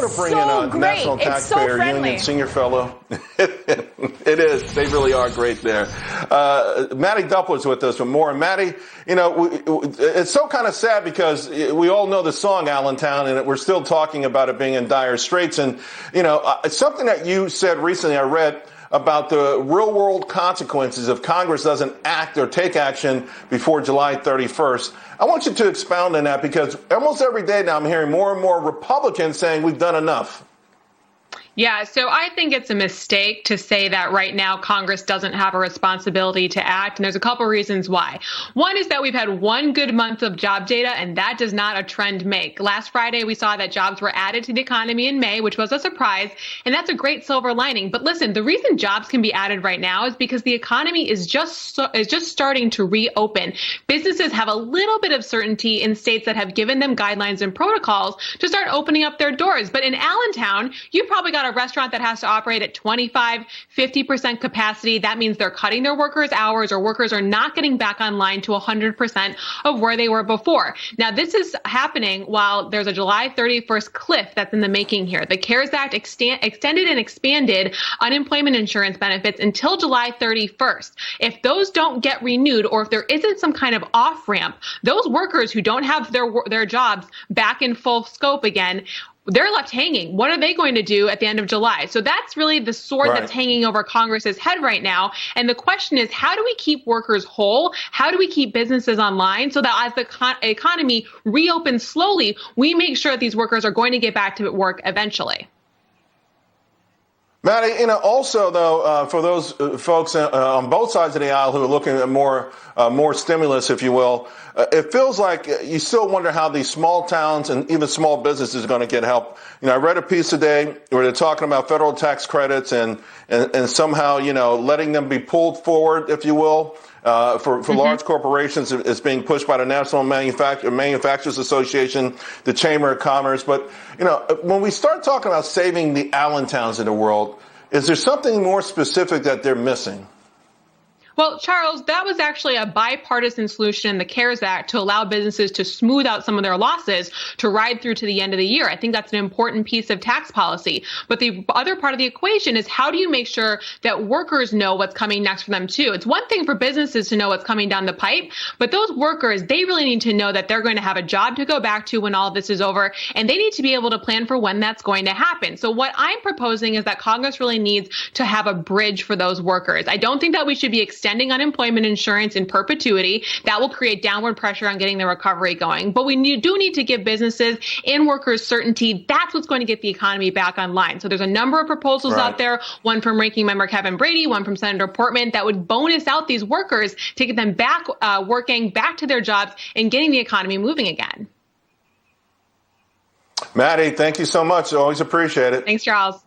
to bring in a National Taxpayer Union senior fellow. It is. They really are great there. Mattie Duppler's with us for more. And Mattie, it's so kind of sad because we all know the song Allentown, and we're still talking about it being in dire straits. And, it's something that you said recently, I read, about the real-world consequences if Congress doesn't act or take action before July 31st. I want you to expound on that because almost every day now I'm hearing more and more Republicans saying we've done enough. Yeah, so I think it's a mistake to say that right now Congress doesn't have a responsibility to act, and there's a couple reasons why. One is that we've had one good month of job data, and that does not a trend make. Last Friday, we saw that jobs were added to the economy in May, which was a surprise, and that's a great silver lining. But listen, the reason jobs can be added right now is because the economy is just starting to reopen. Businesses have a little bit of certainty in states that have given them guidelines and protocols to start opening up their doors. But in Allentown, you probably got a restaurant that has to operate at 25-50% capacity. That means they're cutting their workers' hours, or workers are not getting back online to 100% of where they were before. Now, this is happening while there's a July 31st cliff that's in the making here. The CARES Act extended and expanded unemployment insurance benefits until July 31st. If those don't get renewed, or if there isn't some kind of off-ramp, those workers who don't have their jobs back in full scope again, they're left hanging. What are they going to do at the end of July? So that's really the sword that's hanging over Congress's head right now. And the question is, how do we keep workers whole? How do we keep businesses online so that as the economy reopens slowly, we make sure that these workers are going to get back to work eventually? Mattie, also, though, for those folks on both sides of the aisle who are looking at more stimulus, if you will, it feels like you still wonder how these small towns and even small businesses are going to get help. I read a piece today where they're talking about federal tax credits and somehow, letting them be pulled forward, if you will. For large corporations, it's being pushed by the National Manufacturers Association, the Chamber of Commerce. But, when we start talking about saving the Allentowns of the world, is there something more specific that they're missing? Well, Charles, that was actually a bipartisan solution in the CARES Act to allow businesses to smooth out some of their losses to ride through to the end of the year. I think that's an important piece of tax policy. But the other part of the equation is, how do you make sure that workers know what's coming next for them, too? It's one thing for businesses to know what's coming down the pipe, but those workers, they really need to know that they're going to have a job to go back to when all this is over, and they need to be able to plan for when that's going to happen. So what I'm proposing is that Congress really needs to have a bridge for those workers. I don't think that we should be extending unemployment insurance in perpetuity. That will create downward pressure on getting the recovery going. But we do need to give businesses and workers certainty. That's what's going to get the economy back online. So there's a number of proposals out there, one from Ranking Member Kevin Brady, one from Senator Portman, that would bonus out these workers to get them back working, back to their jobs, and getting the economy moving again. Mattie, thank you so much. Always appreciate it. Thanks, Charles.